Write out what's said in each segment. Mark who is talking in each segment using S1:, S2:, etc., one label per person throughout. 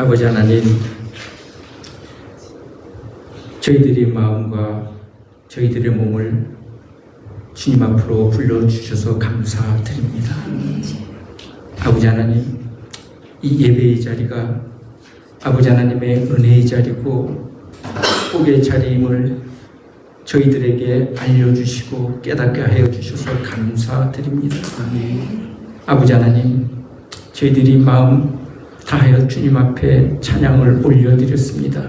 S1: 아버지 하나님, 저희들의 마음과 저희들의 몸을 주님 앞으로 불러주셔서 감사드립니다. 아버지 하나님, 이 예배의 자리가 아버지 하나님의 은혜의 자리고 복의 자리임을 저희들에게 알려주시고 깨닫게 하여 주셔서 감사드립니다. 아버지 하나님, 저희들이 마음 다하여 주님 앞에 찬양을 올려드렸습니다.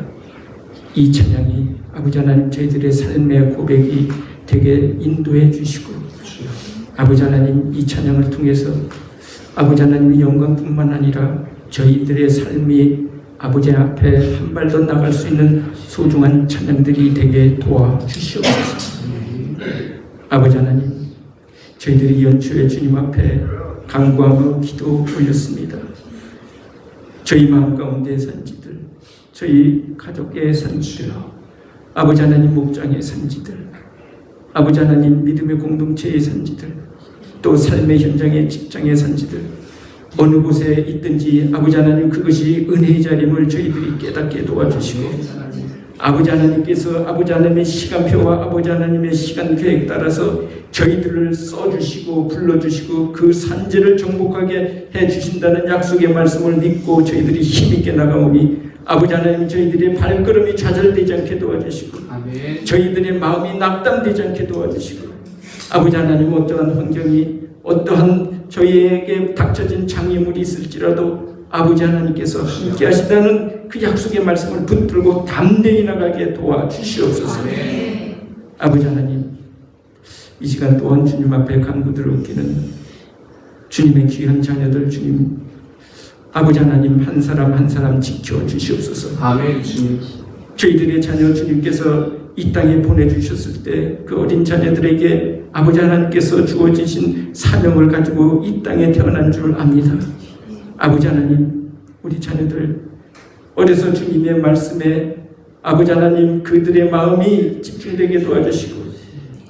S1: 이 찬양이 아버지 하나님 저희들의 삶의 고백이 되게 인도해 주시고, 아버지 하나님 이 찬양을 통해서 아버지 하나님의 영광뿐만 아니라 저희들의 삶이 아버지 앞에 한 발 더 나갈 수 있는 소중한 찬양들이 되게 도와주시옵소서. 아버지 하나님, 저희들이 연초에 주님 앞에 간구하며 기도 올렸습니다. 저희 마음 가운데 산지들, 저희 가족의 산지들, 아버지 하나님 목장의 산지들, 아버지 하나님 믿음의 공동체의 산지들, 또 삶의 현장의 직장의 산지들, 어느 곳에 있든지 아버지 하나님 그것이 은혜의 자림을 저희들이 깨닫게 도와주시고, 아버지 하나님께서 아버지 하나님의 시간표와 아버지 하나님의 시간 계획 따라서 저희들을 써주시고 불러주시고 그 산지를 정복하게 해주신다는 약속의 말씀을 믿고 저희들이 힘있게 나가오니 아버지 하나님 저희들의 발걸음이 좌절되지 않게 도와주시고, 아멘. 저희들의 마음이 낙담되지 않게 도와주시고, 아버지 하나님 어떠한 환경이 어떠한 저희에게 닥쳐진 장애물이 있을지라도 아버지 하나님께서 함께 하신다는 그 약속의 말씀을 붙들고 담대히 나가게 도와주시옵소서. 아멘. 아버지 하나님, 이 시간 또한 주님 앞에 간구들을 옮기는 주님의 귀한 자녀들, 주님 아버지 하나님 한 사람 한 사람 지켜주시옵소서. 아멘. 주님, 저희들의 자녀 주님께서 이 땅에 보내주셨을 때 그 어린 자녀들에게 아버지 하나님께서 주어지신 사명을 가지고 이 땅에 태어난 줄 압니다. 아버지 하나님, 우리 자녀들 어려서 주님의 말씀에 아버지 하나님 그들의 마음이 집중되게 도와주시고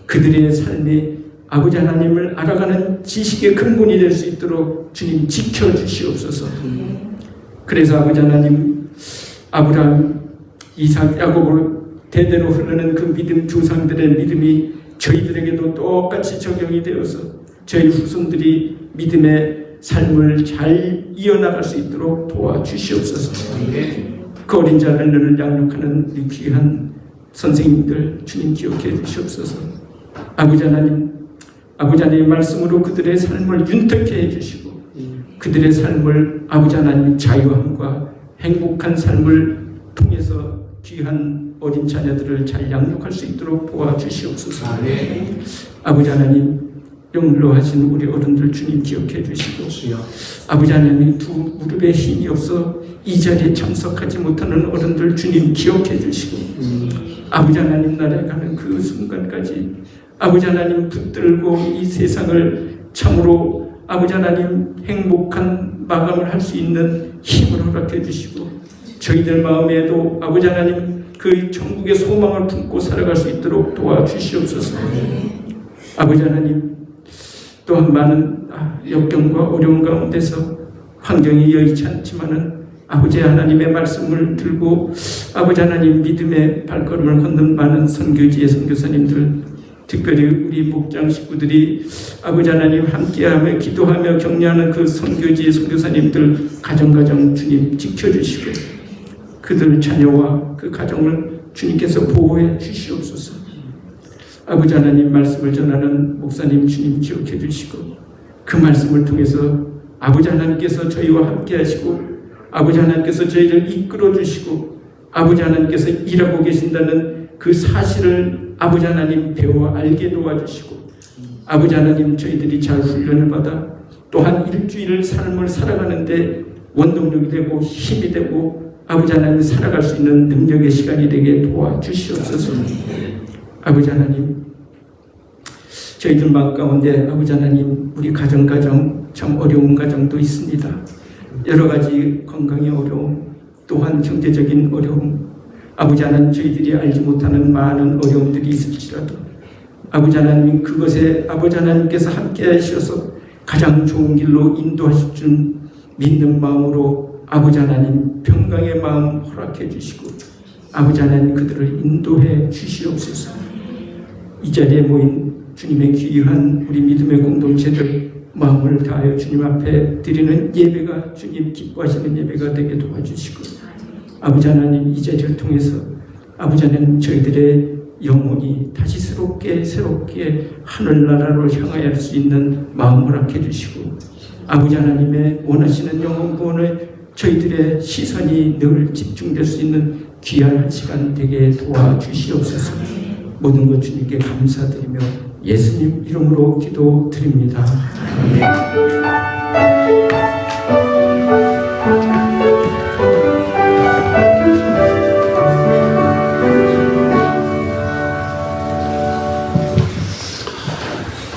S1: 그들의 삶이 아버지 하나님을 알아가는 지식의 근본이 될 수 있도록 주님 지켜주시옵소서. 그래서 아버지 하나님 아브라함, 이삭, 야곱으로 대대로 흐르는 그 믿음 조상들의 믿음이 저희들에게도 똑같이 적용이 되어서 저희 후손들이 믿음의 삶을 잘 이어나갈 수 있도록 도와주시옵소서. 그 어린 자들을 양육하는 우리 귀한 선생님들 주님 기억해 주시옵소서. 아버지 하나님, 아버지 하나님의 말씀으로 그들의 삶을 윤택해 해주시고 그들의 삶을 아버지 하나님 자유함과 행복한 삶을 통해서 귀한 어린 자녀들을 잘 양육할 수 있도록 도와주시옵소서. 아멘. 아버지 하나님, 영물로 하신 우리 어른들 주님 기억해 주시고 아버지 하나님 두 무릎에 힘이 없어 이 자리에 참석하지 못하는 어른들 주님 기억해 주시고 아버지 하나님 나라에 가는 그 순간까지 아버지 하나님 붙들고 이 세상을 참으로 아버지 하나님 행복한 마감을 할 수 있는 힘을 허락해 주시고 저희들 마음에도 아버지 하나님 그 천국의 소망을 품고 살아갈 수 있도록 도와주시옵소서. 아버지 하나님, 또한 많은 역경과 어려운 가운데서 환경이 여의치 않지만은 아버지 하나님의 말씀을 들고 아버지 하나님 믿음의 발걸음을 걷는 많은 선교지의 선교사님들, 특별히 우리 목장 식구들이 아버지 하나님 함께하며 기도하며 격려하는 그 선교지의 선교사님들 가정 주님 지켜주시고 그들 자녀와 그 가정을 주님께서 보호해 주시옵소서. 아버지 하나님 말씀을 전하는 목사님 주님 기억해 주시고 그 말씀을 통해서 아버지 하나님께서 저희와 함께 하시고 아버지 하나님께서 저희를 이끌어 주시고 아버지 하나님께서 일하고 계신다는 그 사실을 아버지 하나님 배워 알게 도와주시고 아버지 하나님 저희들이 잘 훈련을 받아 또한 일주일 삶을 살아가는데 원동력이 되고 힘이 되고 아버지 하나님 살아갈 수 있는 능력의 시간이 되게 도와주시옵소서. 아버지 하나님, 저희들 마음 가운데 아버지 하나님 우리 가정 참 어려운 가정도 있습니다. 여러 가지 건강의 어려움, 또한 경제적인 어려움, 아버지 하나님 저희들이 알지 못하는 많은 어려움들이 있을지라도 아버지 하나님 그것에 아버지 하나님께서 함께 하셔서 가장 좋은 길로 인도하실 줄 믿는 마음으로 아버지 하나님 평강의 마음 허락해 주시고 아버지 하나님 그들을 인도해 주시옵소서. 이 자리에 모인 주님의 귀한 우리 믿음의 공동체들 마음을 다하여 주님 앞에 드리는 예배가 주님 기뻐하시는 예배가 되게 도와주시고 아버지 하나님 이 자리를 통해서 아버지 하나님 저희들의 영혼이 다시 새롭게 하늘나라로 향하여 할 수 있는 마음을 허락해 주시고 아버지 하나님의 원하시는 영혼 구원에 저희들의 시선이 늘 집중될 수 있는 귀한 시간 되게 도와주시옵소서. 모든 것 주님께 감사드리며 예수님 이름으로 기도드립니다.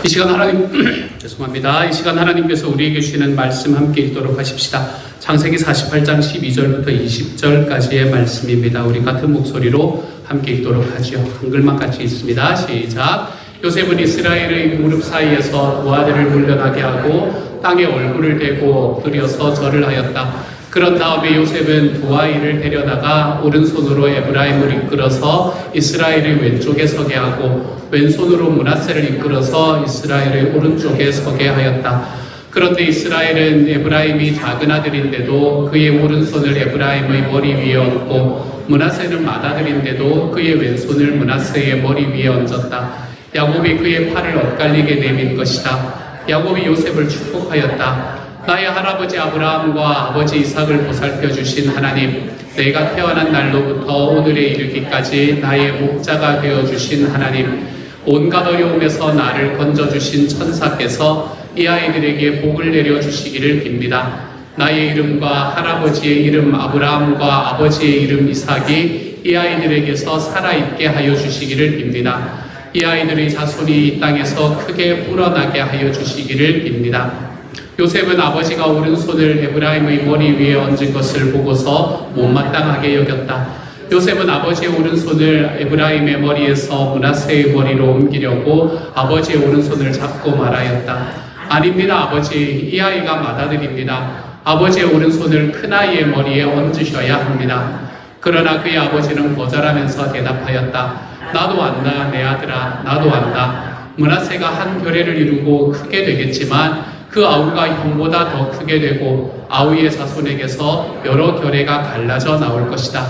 S2: 이 시간 하나님 죄송합니다. 이 시간 하나님께서 우리에게 주시는 말씀 함께 읽도록 하십시다. 창세기 48장 12절부터 20절까지의 말씀입니다. 우리 같은 목소리로 함께 읽도록 하죠. 한글만 같이 읽습니다. 시작. 요셉은 이스라엘의 무릎 사이에서 두 아들을 물려나게 하고 땅에 얼굴을 대고 엎드려서 절을 하였다. 그런 다음에 요셉은 두 아이를 데려다가 오른손으로 에브라임을 이끌어서 이스라엘의 왼쪽에 서게 하고 왼손으로 므낫세를 이끌어서 이스라엘의 오른쪽에 서게 하였다. 그런데 이스라엘은 에브라임이 작은 아들인데도 그의 오른손을 에브라임의 머리 위에 얹고 므낫세는 맏아들인데도 그의 왼손을 므낫세의 머리 위에 얹었다. 야곱이 그의 팔을 엇갈리게 내민 것이다. 야곱이 요셉을 축복하였다. 나의 할아버지 아브라함과 아버지 이삭을 보살펴 주신 하나님, 내가 태어난 날로부터 오늘에 이르기까지 나의 목자가 되어 주신 하나님, 온갖 어려움에서 나를 건져 주신 천사께서 이 아이들에게 복을 내려 주시기를 빕니다. 나의 이름과 할아버지의 이름 아브라함과 아버지의 이름 이삭이 이 아이들에게서 살아있게 하여 주시기를 빕니다. 이 아이들의 자손이 이 땅에서 크게 불어나게 하여 주시기를 빕니다. 요셉은 아버지가 오른손을 에브라임의 머리 위에 얹은 것을 보고서 못마땅하게 여겼다. 요셉은 아버지의 오른손을 에브라임의 머리에서 므낫세의 머리로 옮기려고 아버지의 오른손을 잡고 말하였다. 아닙니다, 아버지. 이 아이가 맏아들입니다. 아버지의 오른손을 큰아이의 머리에 얹으셔야 합니다. 그러나 그의 아버지는 거절하면서 대답하였다. 나도 안다, 내 아들아, 나도 안다. 므낫세가 한 결례를 이루고 크게 되겠지만 그 아우가 형보다 더 크게 되고 아우의 자손에게서 여러 결례가 갈라져 나올 것이다.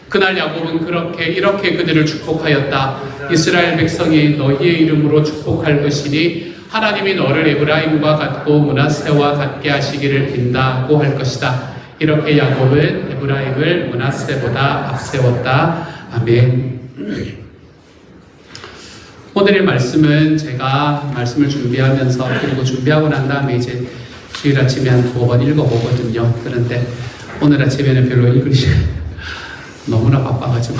S2: 그날 야곱은 이렇게 그들을 축복하였다. 이스라엘 백성이 너희의 이름으로 축복할 것이니 하나님이 너를 에브라임과 같고 므낫세와 같게 하시기를 빈다고 할 것이다. 이렇게 야곱은 에브라임을 므낫세보다 앞세웠다. 아멘. 오늘의 말씀은 제가 말씀을 준비하면서 그리고 준비하고 난 다음에 이제 주일 아침에 한 2번 읽어보거든요. 그런데 오늘 아침에는 별로 읽을 시간 너무나 바빠가지고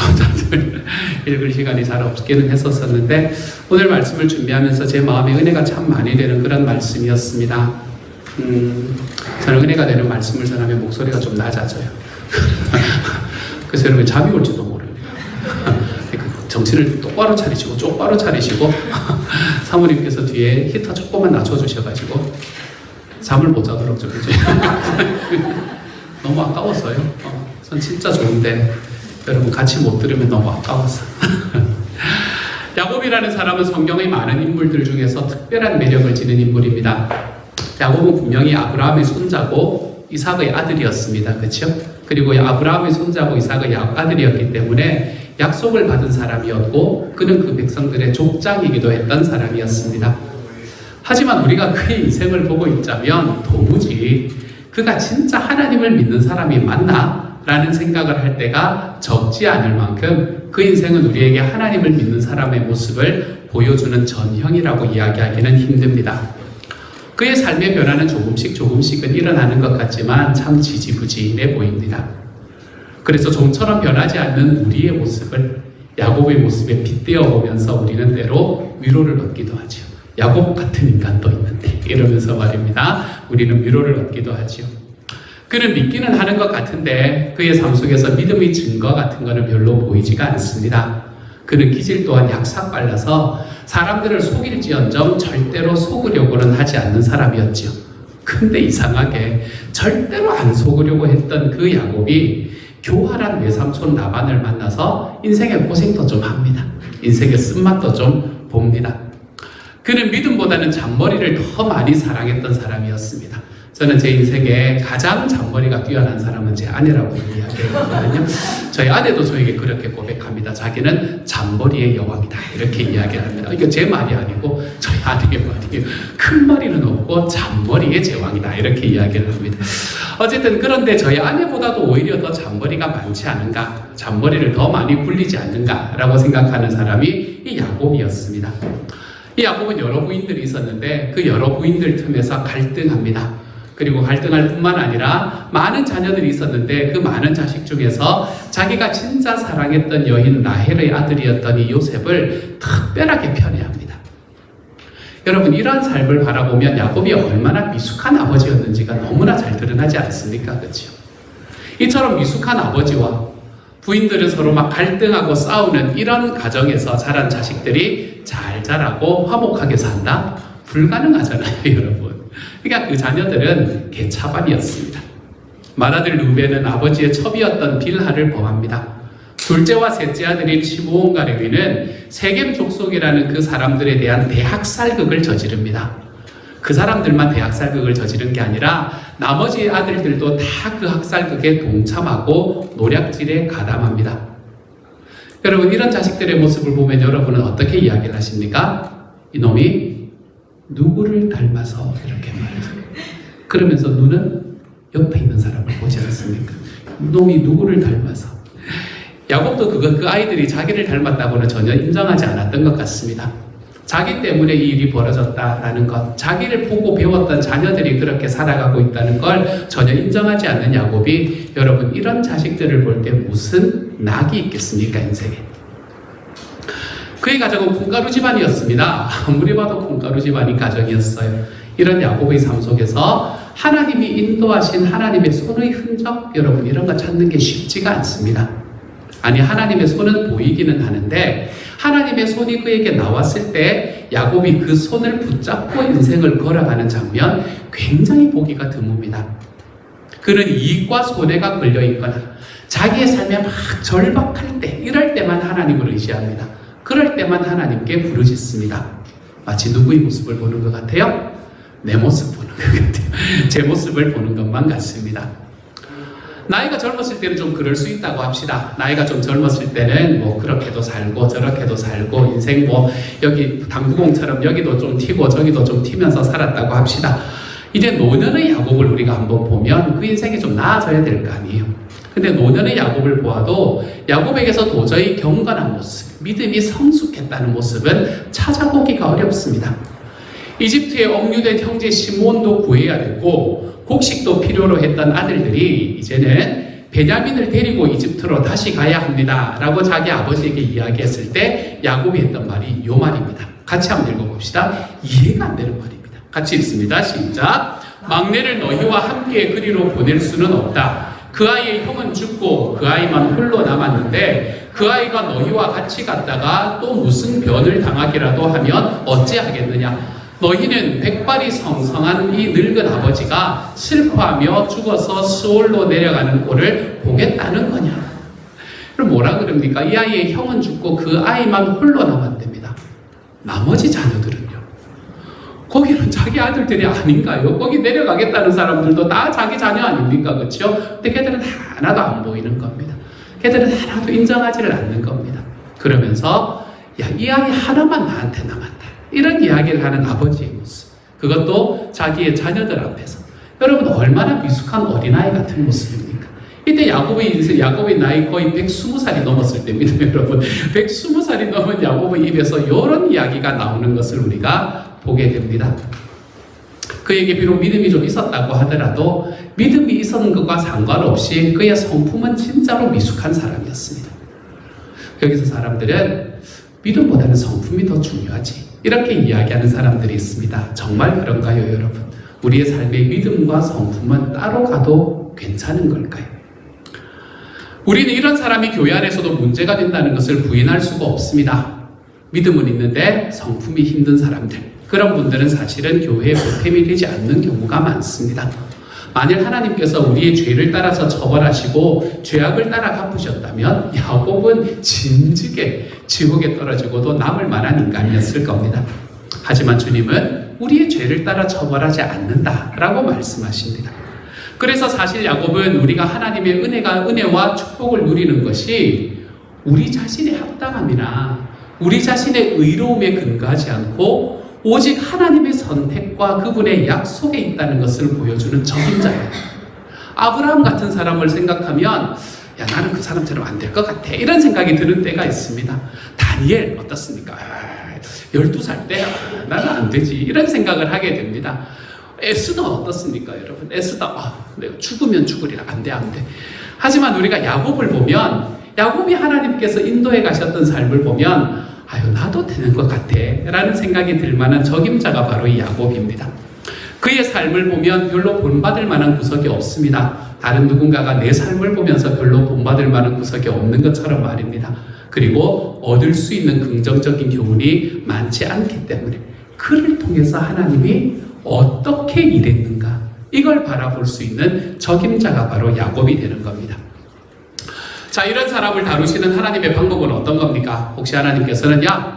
S2: 읽을 시간이 잘 없기는 했었는데 오늘 말씀을 준비하면서 제 마음에 은혜가 참 많이 되는 그런 말씀이었습니다. 저는 은혜가 되는 말씀을 전하면 목소리가 좀 낮아져요. 그래서 여러분 잠이 올지도 모릅니다. 정신을 똑바로 차리시고 쪽바로 차리시고 사모님께서 뒤에 히터 조금만 낮춰주셔가지고 잠을 못 자도록 좀 해줘요. 너무 아까웠어요. 전 진짜 좋은데 여러분 같이 못 들으면 너무 아까워서. 야곱이라는 사람은 성경의 많은 인물들 중에서 특별한 매력을 지닌 인물입니다. 야곱은 분명히 아브라함의 손자고 이삭의 아들이었습니다. 그렇죠? 그리고 아브라함의 손자고 이삭의 아들이었기 때문에 약속을 받은 사람이었고 그는 그 백성들의 족장이기도 했던 사람이었습니다. 하지만 우리가 그의 인생을 보고 있자면 도무지 그가 진짜 하나님을 믿는 사람이 맞나? 라는 생각을 할 때가 적지 않을 만큼 그 인생은 우리에게 하나님을 믿는 사람의 모습을 보여주는 전형이라고 이야기하기는 힘듭니다. 그의 삶의 변화는 조금씩은 일어나는 것 같지만 참 지지부진해 보입니다. 그래서 좀처럼 변하지 않는 우리의 모습을 야곱의 모습에 빗대어 보면서 우리는 때로 위로를 얻기도 하죠. 야곱 같은 인간도 있는데 이러면서 말입니다. 우리는 위로를 얻기도 하죠. 그는 믿기는 하는 것 같은데 그의 삶 속에서 믿음의 증거 같은 것은 별로 보이지가 않습니다. 그는 기질 또한 약삭빨라서 사람들을 속일지언정 절대로 속으려고는 하지 않는 사람이었죠. 근데 이상하게 절대로 안 속으려고 했던 그 야곱이 교활한 외삼촌 라반을 만나서 인생의 고생도 좀 합니다. 인생의 쓴맛도 좀 봅니다. 그는 믿음보다는 잔머리를 더 많이 사랑했던 사람이었습니다. 저는 제 인생에 가장 잔머리가 뛰어난 사람은 제 아내라고 이야기했거든요. 저희 아내도 저에게 그렇게 고백합니다. 자기는 잔머리의 여왕이다 이렇게 이야기를 합니다. 이게 제 말이 아니고 저희 아내의 말이에요. 큰 머리는 없고 잔머리의 제왕이다 이렇게 이야기를 합니다. 어쨌든 그런데 저희 아내보다도 오히려 더 잔머리가 많지 않은가, 잔머리를 더 많이 굴리지 않는가라고 생각하는 사람이 이 야곱이었습니다. 이 야곱은 여러 부인들이 있었는데 그 여러 부인들 틈에서 갈등합니다. 그리고 갈등할 뿐만 아니라 많은 자녀들이 있었는데 그 많은 자식 중에서 자기가 진짜 사랑했던 여인 라헬의 아들이었던 이 요셉을 특별하게 편애합니다. 여러분, 이러한 삶을 바라보면 야곱이 얼마나 미숙한 아버지였는지가 너무나 잘 드러나지 않습니까? 그렇죠? 이처럼 미숙한 아버지와 부인들은 서로 막 갈등하고 싸우는 이런 가정에서 자란 자식들이 잘 자라고 화목하게 산다? 불가능하잖아요, 여러분. 그러니까 그 자녀들은 개차반이었습니다. 맏아들 루벤은 아버지의 첩이었던 빌하를 범합니다. 둘째와 셋째 아들인 시므온과 레위는 세겜 족속이라는 그 사람들에 대한 대학살극을 저지릅니다. 그 사람들만 대학살극을 저지른 게 아니라 나머지 아들들도 다 그 학살극에 동참하고 노략질에 가담합니다. 여러분, 이런 자식들의 모습을 보면 여러분은 어떻게 이야기를 하십니까? 이놈이 누구를 닮아서 이렇게 말해요. 그러면서 눈은 옆에 있는 사람을 보지 않습니까? 이놈이 누구를 닮아서. 야곱도 그 아이들이 자기를 닮았다고는 전혀 인정하지 않았던 것 같습니다. 자기 때문에 이 일이 벌어졌다라는 것, 자기를 보고 배웠던 자녀들이 그렇게 살아가고 있다는 걸 전혀 인정하지 않는 야곱이, 여러분, 이런 자식들을 볼 때 무슨 낙이 있겠습니까, 인생에. 그의 가정은 콩가루 집안이었습니다. 아무리 봐도 콩가루 집안인 가정이었어요. 이런 야곱의 삶 속에서 하나님이 인도하신 하나님의 손의 흔적, 여러분, 이런 거 찾는 게 쉽지가 않습니다. 아니, 하나님의 손은 보이기는 하는데 하나님의 손이 그에게 나왔을 때 야곱이 그 손을 붙잡고 인생을 걸어가는 장면, 굉장히 보기가 드뭅니다. 그는 이익과 손해가 걸려있거나 자기의 삶에 막 절박할 때, 이럴 때만 하나님을 의지합니다. 그럴 때만 하나님께 부르짖습니다. 마치 누구의 모습을 보는 것 같아요? 내 모습 보는 것 같아요. 제 모습을 보는 것만 같습니다. 나이가 젊었을 때는 좀 그럴 수 있다고 합시다. 나이가 좀 젊었을 때는 뭐 그렇게도 살고 저렇게도 살고 인생 뭐 여기 당구공처럼 여기도 좀 튀고 저기도 좀 튀면서 살았다고 합시다. 이제 노년의 야곱을 우리가 한번 보면 그 인생이 좀 나아져야 될 거 아니에요. 근데 노년의 야곱을 보아도 야곱에게서 도저히 경건한 모습, 믿음이 성숙했다는 모습은 찾아보기가 어렵습니다. 이집트에 억류된 형제 시므온도 구해야 됐고 곡식도 필요로 했던 아들들이 이제는 베냐민을 데리고 이집트로 다시 가야 합니다 라고 자기 아버지에게 이야기했을 때 야곱이 했던 말이 요 말입니다. 같이 한번 읽어봅시다. 이해가 안 되는 말입니다. 같이 읽습니다. 시작. 막내를 너희와 함께 그리로 보낼 수는 없다. 그 아이의 형은 죽고 그 아이만 홀로 남았는데 그 아이가 너희와 같이 갔다가 또 무슨 변을 당하기라도 하면 어찌하겠느냐. 너희는 백발이 성성한 이 늙은 아버지가 슬퍼하며 죽어서 수올로 내려가는 꼴을 보겠다는 거냐. 그럼 뭐라 그럽니까? 이 아이의 형은 죽고 그 아이만 홀로 남았답니다. 나머지 자녀들은요? 거기는 자기 아들들이 아닌가요? 거기 내려가겠다는 사람들도 다 자기 자녀 아닙니까? 그렇죠? 근데 걔들은 하나도 안 보이는 겁니다. 걔들은 하나도 인정하지를 않는 겁니다. 그러면서 야, 이 아이 하나만 나한테 남았다. 이런 이야기를 하는 아버지의 모습. 그것도 자기의 자녀들 앞에서. 여러분, 얼마나 미숙한 어린아이 같은 모습입니까? 이때 야곱의 나이 거의 120살이 넘었을 때입니다, 여러분. 120살이 넘은 야곱의 입에서 이런 이야기가 나오는 것을 우리가 보게 됩니다. 그에게 비록 믿음이 좀 있었다고 하더라도 믿음이 있었는 것과 상관없이 그의 성품은 진짜로 미숙한 사람이었습니다. 여기서 사람들은 믿음보다는 성품이 더 중요하지, 이렇게 이야기하는 사람들이 있습니다. 정말 그런가요, 여러분? 우리의 삶의 믿음과 성품은 따로 가도 괜찮은 걸까요? 우리는 이런 사람이 교회 안에서도 문제가 된다는 것을 부인할 수가 없습니다. 믿음은 있는데 성품이 힘든 사람들, 그런 분들은 사실은 교회에 보탬이 되지 않는 경우가 많습니다. 만일 하나님께서 우리의 죄를 따라서 처벌하시고 죄악을 따라 갚으셨다면 야곱은 진즉에 지옥에 떨어지고도 남을 만한 인간이었을 겁니다. 하지만 주님은 우리의 죄를 따라 처벌하지 않는다라고 말씀하십니다. 그래서 사실 야곱은 우리가 하나님의 은혜와 축복을 누리는 것이 우리 자신의 합당함이나 우리 자신의 의로움에 근거하지 않고 오직 하나님의 선택과 그분의 약속에 있다는 것을 보여주는 적임자예요. 아브라함 같은 사람을 생각하면 야, 나는 그 사람처럼 안 될 것 같아, 이런 생각이 드는 때가 있습니다. 다니엘 어떻습니까? 12살 때 나는 안 되지, 이런 생각을 하게 됩니다. 에스더 어떻습니까, 여러분? 에스더 내가 죽으면 죽으리라, 안 돼. 하지만 우리가 야곱을 보면, 야곱이 하나님께서 인도해 가셨던 삶을 보면 나도 되는 것 같아 라는 생각이 들 만한 적임자가 바로 이 야곱입니다. 그의 삶을 보면 별로 본받을 만한 구석이 없습니다. 다른 누군가가 내 삶을 보면서 별로 본받을 만한 구석이 없는 것처럼 말입니다. 그리고 얻을 수 있는 긍정적인 교훈이 많지 않기 때문에 그를 통해서 하나님이 어떻게 일했는가, 이걸 바라볼 수 있는 적임자가 바로 야곱이 되는 겁니다. 자, 이런 사람을 다루시는 하나님의 방법은 어떤 겁니까? 혹시 하나님께서는 난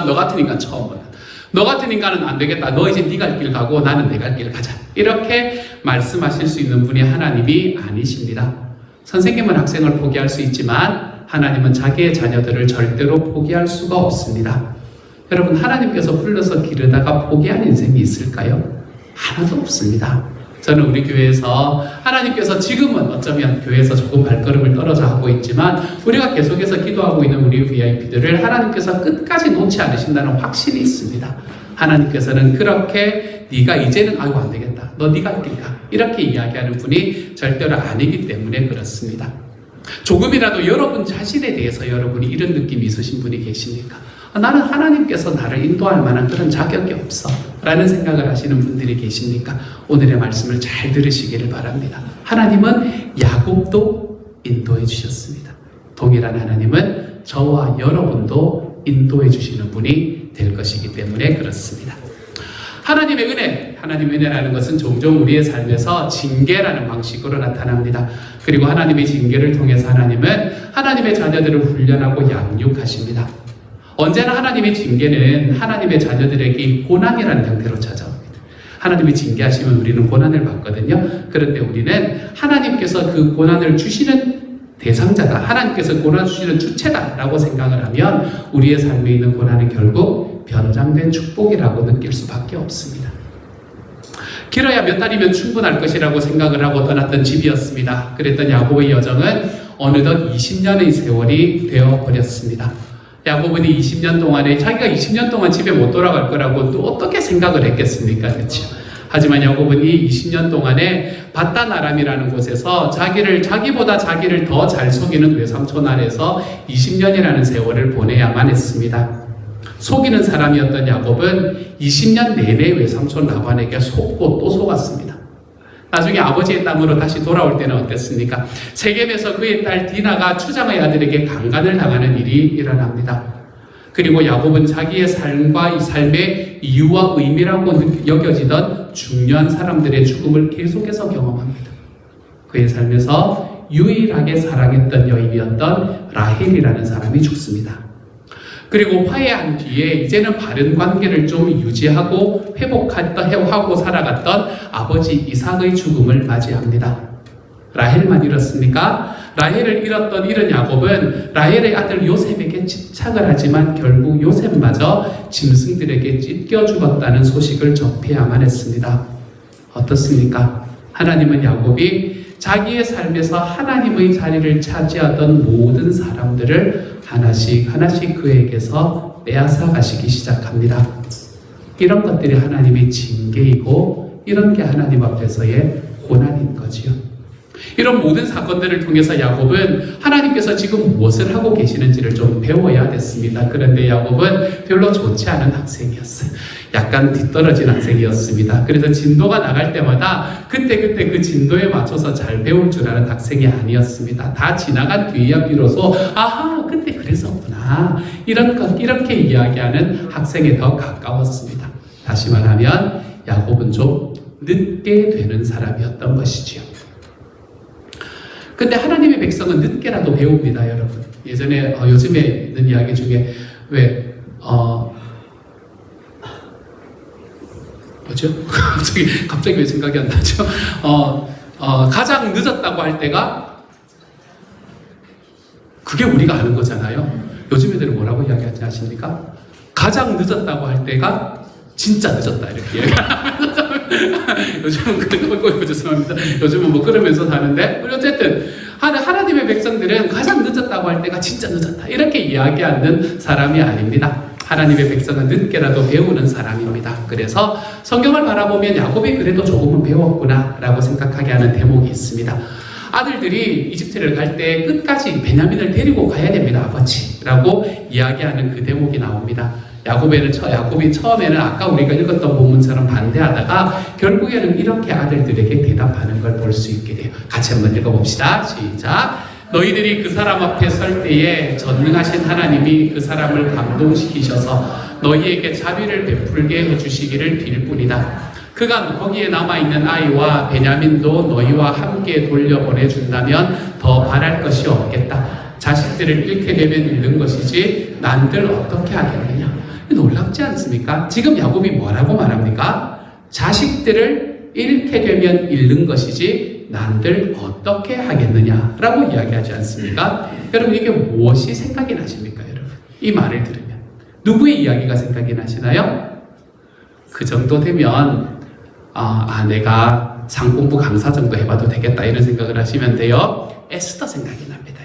S2: 너 같은 인간 처음 보다, 너 같은 인간은 안 되겠다, 너 이제 네 갈 길 가고 나는 내 갈 길 가자, 이렇게 말씀하실 수 있는 분이 하나님이 아니십니다. 선생님은 학생을 포기할 수 있지만 하나님은 자기의 자녀들을 절대로 포기할 수가 없습니다. 여러분, 하나님께서 불러서 기르다가 포기한 인생이 있을까요? 하나도 없습니다. 저는 우리 교회에서 하나님께서 지금은 어쩌면 교회에서 조금 발걸음을 떨어져 하고 있지만 우리가 계속해서 기도하고 있는 우리 VIP들을 하나님께서 끝까지 놓지 않으신다는 확신이 있습니다. 하나님께서는 그렇게 네가 이제는 안 되겠다, 너 네가 길 가, 이렇게 이야기하는 분이 절대로 아니기 때문에 그렇습니다. 조금이라도 여러분 자신에 대해서 여러분이 이런 느낌이 있으신 분이 계십니까? 나는 하나님께서 나를 인도할 만한 그런 자격이 없어 라는 생각을 하시는 분들이 계십니까? 오늘의 말씀을 잘 들으시기를 바랍니다. 하나님은 야곱도 인도해 주셨습니다. 동일한 하나님은 저와 여러분도 인도해 주시는 분이 될 것이기 때문에 그렇습니다. 하나님의 은혜라는 것은 종종 우리의 삶에서 징계라는 방식으로 나타납니다. 그리고 하나님의 징계를 통해서 하나님은 하나님의 자녀들을 훈련하고 양육하십니다. 언제나 하나님의 징계는 하나님의 자녀들에게 고난이라는 형태로 찾아옵니다. 하나님이 징계하시면 우리는 고난을 받거든요. 그런데 우리는 하나님께서 그 고난을 주시는 대상자다, 하나님께서 고난 주시는 주체다라고 생각을 하면 우리의 삶에 있는 고난은 결국 변장된 축복이라고 느낄 수밖에 없습니다. 길어야 몇 달이면 충분할 것이라고 생각을 하고 떠났던 집이었습니다. 그랬던 야곱의 여정은 어느덧 20년의 세월이 되어버렸습니다. 야곱은 20년 동안에 자기가 20년 동안 집에 못 돌아갈 거라고 또 어떻게 생각을 했겠습니까? 그렇죠? 하지만 야곱은 이 20년 동안에 바단 아람이라는 곳에서 자기보다 자기를 더 잘 속이는 외삼촌 아래서 20년이라는 세월을 보내야만 했습니다. 속이는 사람이었던 야곱은 20년 내내 외삼촌 라반에게 속고 또 속았습니다. 나중에 아버지의 땅으로 다시 돌아올 때는 어땠습니까? 세겜에서 그의 딸 디나가 추장의 아들에게 강간을 당하는 일이 일어납니다. 그리고 야곱은 자기의 삶과 이 삶의 이유와 의미라고 여겨지던 중요한 사람들의 죽음을 계속해서 경험합니다. 그의 삶에서 유일하게 사랑했던 여인이었던 라헬이라는 사람이 죽습니다. 그리고 화해한 뒤에 이제는 바른 관계를 좀 유지하고 회복하고 살아갔던 아버지 이삭의 죽음을 맞이합니다. 라헬만 잃었습니까? 라헬을 잃은 야곱은 라헬의 아들 요셉에게 집착을 하지만 결국 요셉마저 짐승들에게 찢겨 죽었다는 소식을 접해야만 했습니다. 어떻습니까? 하나님은 야곱이 자기의 삶에서 하나님의 자리를 차지하던 모든 사람들을 하나씩 그에게서 빼앗아 가시기 시작합니다. 이런 것들이 하나님의 징계이고 이런 게 하나님 앞에서의 고난인 거지요. 이런 모든 사건들을 통해서 야곱은 하나님께서 지금 무엇을 하고 계시는지를 좀 배워야 됐습니다. 그런데 야곱은 별로 좋지 않은 학생이었어요. 약간 뒤떨어진 학생이었습니다. 그래서 진도가 나갈 때마다 그때 그 진도에 맞춰서 잘 배울 줄 아는 학생이 아니었습니다. 다 지나간 뒤에야 비로소 아하 그때 그랬었구나 이렇게 이야기하는 학생에 더 가까웠습니다. 다시 말하면 야곱은 좀 늦게 되는 사람이었던 것이지요. 근데 하나님의 백성은 늦게라도 배웁니다, 여러분. 예전에 요즘에 있는 이야기 중에 왜 뭐죠? 갑자기 왜 생각이 안 나죠? 가장 늦었다고 할 때가 그게 우리가 아는 거잖아요. 요즘 애들은 뭐라고 이야기하지 아십니까? 가장 늦었다고 할 때가 진짜 늦었다 이렇게 이야기하면서 요즘은 그런 거 죄송합니다. 요즘은 뭐 그러면서 사는데 어쨌든 하나님의 백성들은 가장 늦었다고 할 때가 진짜 늦었다 이렇게 이야기하는 사람이 아닙니다. 하나님의 백성은 늦게라도 배우는 사람입니다. 그래서 성경을 바라보면 야곱이 그래도 조금은 배웠구나 라고 생각하게 하는 대목이 있습니다. 아들들이 이집트를 갈 때 끝까지 베냐민을 데리고 가야 됩니다, 아버지라고 이야기하는 그 대목이 나옵니다. 야곱이 처음에는 아까 우리가 읽었던 본문처럼 반대하다가 결국에는 이렇게 아들들에게 대답하는 걸 볼 수 있게 돼요. 같이 한번 읽어봅시다. 시작. 너희들이 그 사람 앞에 설 때에 전능하신 하나님이 그 사람을 감동시키셔서 너희에게 자비를 베풀게 해주시기를 빌 뿐이다. 그가 거기에 남아있는 아이와 베냐민도 너희와 함께 돌려보내준다면 더 바랄 것이 없겠다. 자식들을 잃게 되면 잃는 것이지 난들 어떻게 하겠느냐. 놀랍지 않습니까? 지금 야곱이 뭐라고 말합니까? 자식들을 잃게 되면 잃는 것이지 난들 어떻게 하겠느냐 라고 이야기하지 않습니까? 여러분 이게 무엇이 생각이 나십니까? 여러분 이 말을 들으면 누구의 이야기가 생각이 나시나요? 그 정도 되면 내가 상공부 강사 정도 해봐도 되겠다 이런 생각을 하시면 돼요. 에스더 생각이 납니다.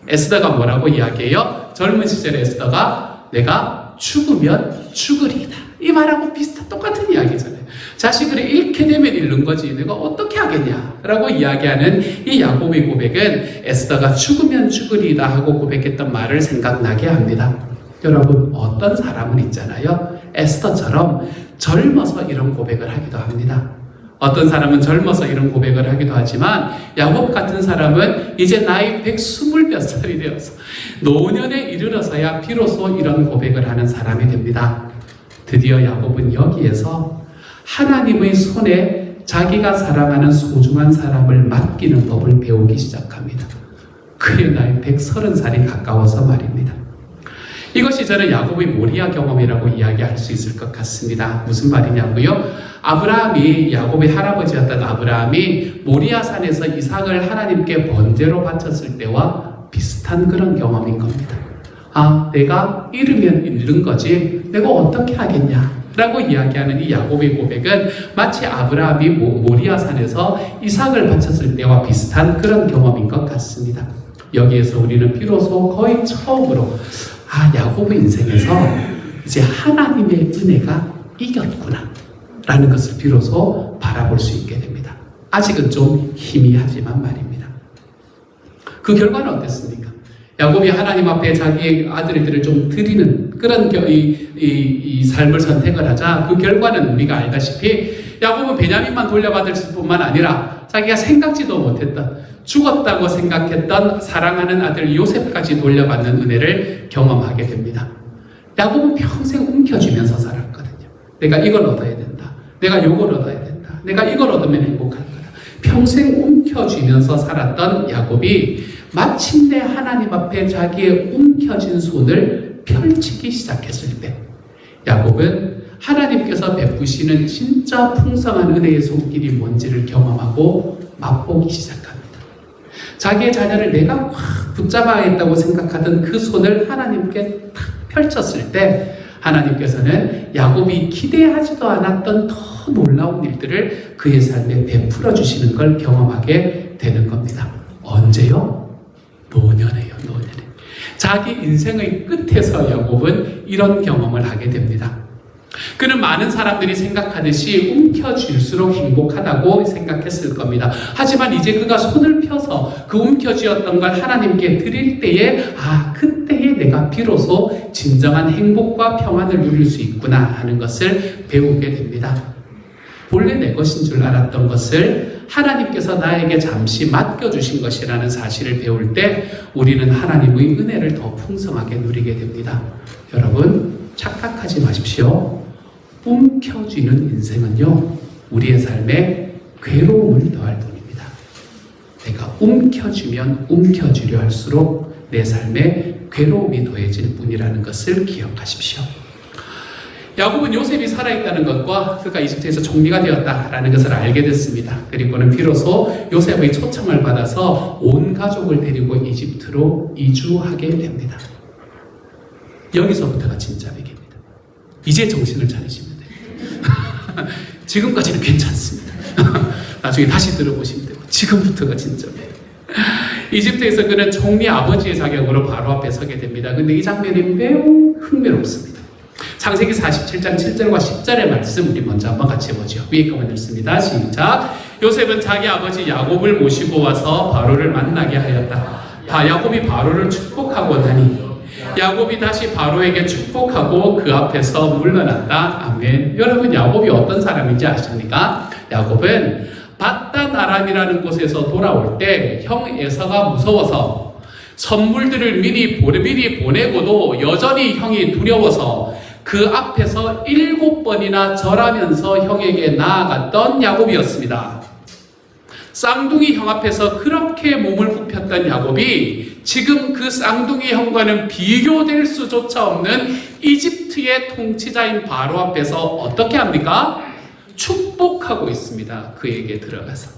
S2: 에스더가 뭐라고 이야기해요? 젊은 시절에 에스더가 내가 죽으면 죽으리이다 이 말하고 똑같은 이야기잖아요. 자식을 잃게 되면 잃는 거지 내가 어떻게 하겠냐 라고 이야기하는 이 야곱의 고백은 에스더가 죽으면 죽으리이다 하고 고백했던 말을 생각나게 합니다. 여러분 어떤 사람은 있잖아요. 에스더처럼 젊어서 이런 고백을 하기도 합니다. 어떤 사람은 젊어서 이런 고백을 하기도 하지만 야곱 같은 사람은 이제 나이 120몇 살이 되어서 노년에 이르러서야 비로소 이런 고백을 하는 사람이 됩니다. 드디어 야곱은 여기에서 하나님의 손에 자기가 사랑하는 소중한 사람을 맡기는 법을 배우기 시작합니다. 그의 나이 130살이 가까워서 말입니다. 이것이 저는 야곱의 모리아 경험이라고 이야기할 수 있을 것 같습니다. 무슨 말이냐고요? 야곱의 할아버지였던 아브라함이 모리아산에서 이삭을 하나님께 번제로 바쳤을 때와 비슷한 그런 경험인 겁니다. 내가 잃으면 잃는 거지 내가 어떻게 하겠냐 라고 이야기하는 이 야곱의 고백은 마치 아브라함이 모리아산에서 이삭을 바쳤을 때와 비슷한 그런 경험인 것 같습니다. 여기에서 우리는 비로소 거의 처음으로 야곱의 인생에서 이제 하나님의 은혜가 이겼구나 라는 것을 비로소 바라볼 수 있게 됩니다. 아직은 좀 희미하지만 말입니다. 그 결과는 어땠습니까? 야곱이 하나님 앞에 자기의 아들들을 좀 드리는 그런 이 삶을 선택을 하자 그 결과는 우리가 알다시피 야곱은 베냐민만 돌려받을 뿐만 아니라 자기가 생각지도 못했던 죽었다고 생각했던 사랑하는 아들 요셉까지 돌려받는 은혜를 경험하게 됩니다. 야곱은 평생 움켜쥐면서 살았거든요. 내가 이걸 얻어야 된다. 내가 이걸 얻어야 된다. 내가 이걸 얻으면 행복할 거다. 평생 움켜쥐면서 살았던 야곱이 마침내 하나님 앞에 자기의 움켜진 손을 펼치기 시작했을 때 야곱은 하나님께서 베푸시는 진짜 풍성한 은혜의 손길이 뭔지를 경험하고 맛보기 시작합니다. 자기의 자녀를 내가 확 붙잡아야겠다고 생각하던 그 손을 하나님께 탁 펼쳤을 때 하나님께서는 야곱이 기대하지도 않았던 더 놀라운 일들을 그의 삶에 베풀어 주시는 걸 경험하게 되는 겁니다. 언제요? 노년에요. 자기 인생의 끝에서 야곱은 이런 경험을 하게 됩니다. 그는 많은 사람들이 생각하듯이 움켜쥘수록 행복하다고 생각했을 겁니다. 하지만 이제 그가 손을 펴서 그 움켜쥐었던 걸 하나님께 드릴 때에 그때에 내가 비로소 진정한 행복과 평안을 누릴 수 있구나 하는 것을 배우게 됩니다. 본래 내 것인 줄 알았던 것을 하나님께서 나에게 잠시 맡겨주신 것이라는 사실을 배울 때 우리는 하나님의 은혜를 더 풍성하게 누리게 됩니다. 여러분 착각하지 마십시오. 움켜쥐는 인생은요, 우리의 삶에 괴로움을 더할 뿐입니다. 내가 움켜쥐면 움켜쥐려 할수록 내 삶에 괴로움이 더해질 뿐이라는 것을 기억하십시오. 야곱은 요셉이 살아있다는 것과 그가 이집트에서 총리가 되었다라는 것을 알게 됐습니다. 그리고는 비로소 요셉의 초청을 받아서 온 가족을 데리고 이집트로 이주하게 됩니다. 여기서부터가 진짜 배경입니다. 이제 정신을 차리시면 됩니다. 지금까지는 괜찮습니다. 나중에 다시 들어보시면 되고 지금부터가 진짜 배경. 이집트에서 그는 총리 아버지의 자격으로 바로 앞에 서게 됩니다. 근데 이 장면이 매우 흥미롭습니다. 창세기 47장 7절과 10절의 말씀 우리 먼저 한번 같이 해보죠. 위에 거만 읽습니다. 시작. 요셉은 자기 아버지 야곱을 모시고 와서 바로를 만나게 하였다. 야곱이 바로를 축복하고 나니 야곱이 다시 바로에게 축복하고 그 앞에서 물러났다. 아멘. 여러분, 야곱이 어떤 사람인지 아십니까? 야곱은 바단 아람이라는 곳에서 돌아올 때 형 에서가 무서워서 선물들을 미리 보내고도 여전히 형이 두려워서 그 앞에서 7번이나 절하면서 형에게 나아갔던 야곱이었습니다. 쌍둥이 형 앞에서 그렇게 몸을 굽혔던 야곱이 지금 그 쌍둥이 형과는 비교될 수조차 없는 이집트의 통치자인 바로 앞에서 어떻게 합니까? 축복하고 있습니다. 그에게 들어가서.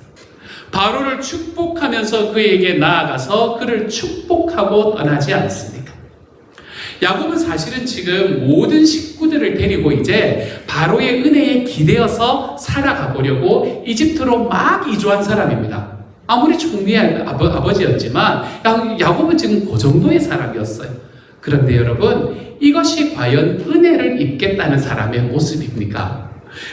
S2: 바로를 축복하면서 그에게 나아가서 그를 축복하고 떠나지 않습니까? 야곱은 사실은 지금 모든 식구들을 데리고 이제 바로의 은혜에 기대어서 살아가 보려고 이집트로 막 이주한 사람입니다. 아무리 총리의 아버지였지만 야곱은 지금 그 정도의 사람이었어요. 그런데 여러분, 이것이 과연 은혜를 입겠다는 사람의 모습입니까?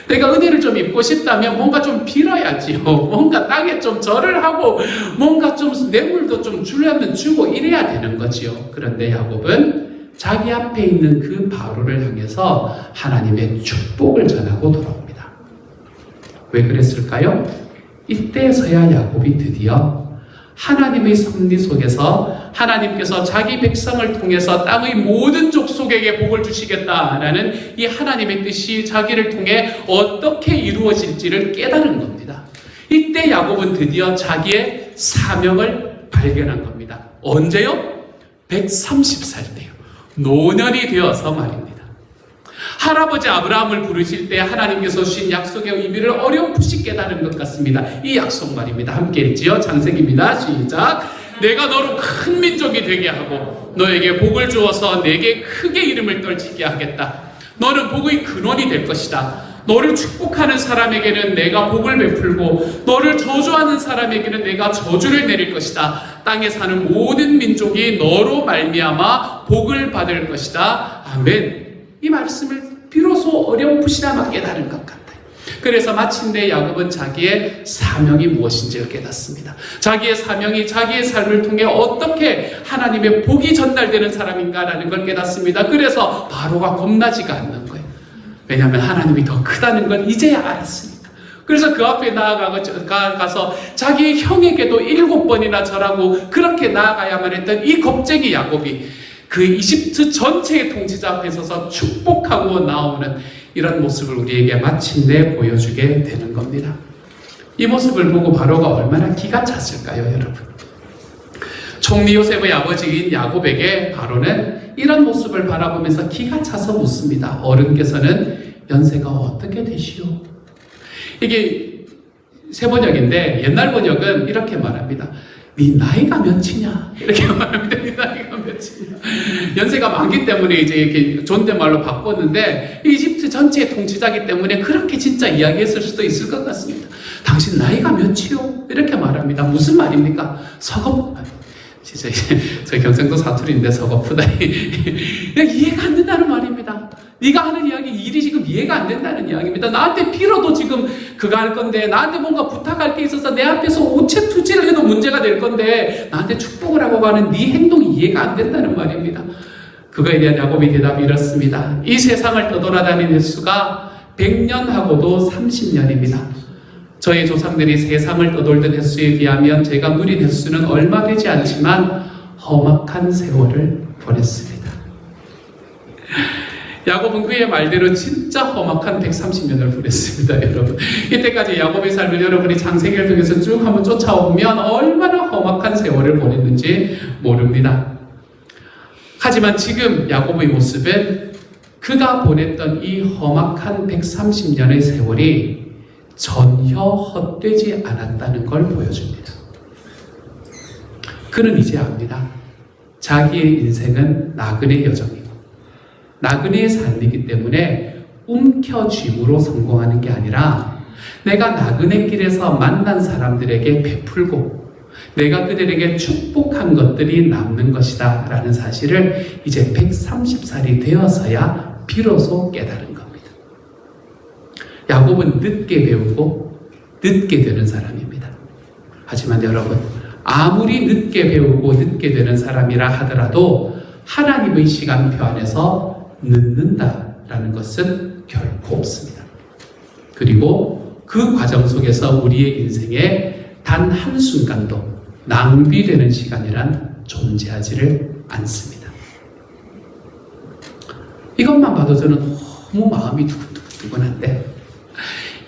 S2: 내가 은혜를 좀 입고 싶다면 뭔가 좀 빌어야지요. 뭔가 땅에 좀 절을 하고 뭔가 좀 뇌물도 좀 주려면 주고 이래야 되는 거지요. 그런데 야곱은 자기 앞에 있는 그 바로를 향해서 하나님의 축복을 전하고 돌아옵니다. 왜 그랬을까요? 이때서야 야곱이 드디어 하나님의 섭리 속에서 하나님께서 자기 백성을 통해서 땅의 모든 족속에게 복을 주시겠다라는 이 하나님의 뜻이 자기를 통해 어떻게 이루어질지를 깨달은 겁니다. 이때 야곱은 드디어 자기의 사명을 발견한 겁니다. 언제요? 130살 때요. 노년이 되어서 말입니다. 할아버지 아브라함을 부르실 때 하나님께서 주신 약속의 의미를 어렴풋이 깨달은 것 같습니다. 이 약속 말입니다. 함께 읽지요. 창세기입니다. 시작. 내가 너로 큰 민족이 되게 하고 너에게 복을 주어서 내게 크게 이름을 떨치게 하겠다. 너는 복의 근원이 될 것이다. 너를 축복하는 사람에게는 내가 복을 베풀고 너를 저주하는 사람에게는 내가 저주를 내릴 것이다. 땅에 사는 모든 민족이 너로 말미암아 복을 받을 것이다. 아멘. 이 말씀을 비로소 어렴풋이나마 깨달은 것 같아요. 그래서 마침내 야곱은 자기의 사명이 무엇인지를 깨닫습니다. 자기의 사명이 자기의 삶을 통해 어떻게 하나님의 복이 전달되는 사람인가라는 걸 깨닫습니다. 그래서 바로가 겁나지가 않는 거예요. 왜냐하면 하나님이 더 크다는 걸 이제야 알았으니까. 그래서 그 앞에 나아가서 자기 형에게도 7번이나 절하고 그렇게 나아가야만 했던 이 겁쟁이 야곱이 그 이집트 전체의 통치자 앞에 서서 축복하고 나오는 이런 모습을 우리에게 마침내 보여주게 되는 겁니다. 이 모습을 보고 바로가 얼마나 기가 찼을까요, 여러분? 총리 요셉의 아버지인 야곱에게 바로는 이런 모습을 바라보면서 기가 차서 묻습니다. 어른께서는 연세가 어떻게 되시오? 이게 새 번역인데 옛날 번역은 이렇게 말합니다. 네 나이가 몇이냐? 이렇게 말합니다. 네 나이가 몇이냐? 연세가 많기 때문에 이제 이렇게 존댓말로 바꿨는데 이집트 전체의 통치자기 때문에 그렇게 진짜 이야기했을 수도 있을 것 같습니다. 당신 나이가 몇이요? 이렇게 말합니다. 무슨 말입니까? 진짜 저 경상도 사투리인데 서거프다. 이해가 안 된다는 말입니다. 네가 하는 일이 지금 이해가 안 된다는 이야기입니다. 나한테 빌어도 지금 그거 할 건데, 나한테 뭔가 부탁할 게 있어서 내 앞에서 우체투지를 해도 문제가 될 건데 나한테 축복을 하고 가는 네 행동이 이해가 안 된다는 말입니다. 그거에 대한 야곱의 대답이 이렇습니다. 이 세상을 떠돌아다니는 횟수가 100년하고도 30년입니다. 저희 조상들이 세상을 떠돌던 횟수에 비하면 제가 누린 횟수는 얼마 되지 않지만 험악한 세월을 보냈습니다. 야곱은 그의 말대로 진짜 험악한 130년을 보냈습니다, 여러분. 이때까지 야곱의 삶을 여러분이 창세기를 통해서 쭉 한번 쫓아오면 얼마나 험악한 세월을 보냈는지 모릅니다. 하지만 지금 야곱의 모습은 그가 보냈던 이 험악한 130년의 세월이 전혀 헛되지 않았다는 걸 보여줍니다. 그는 이제 압니다. 자기의 인생은 나그네 여정이고 나그네의 삶이기 때문에 움켜쥐므로 성공하는 게 아니라 내가 나그네 길에서 만난 사람들에게 베풀고 내가 그들에게 축복한 것들이 남는 것이다 라는 사실을 이제 130살이 되어서야 비로소 깨달은 겁니다. 야곱은 늦게 배우고 늦게 되는 사람입니다. 하지만 여러분, 아무리 늦게 배우고 늦게 되는 사람이라 하더라도 하나님의 시간표 안에서 늦는다라는 것은 결코 없습니다. 그리고 그 과정 속에서 우리의 인생에 단 한순간도 낭비되는 시간이란 존재하지를 않습니다. 이것만 봐도 저는 너무 마음이 두근두근한데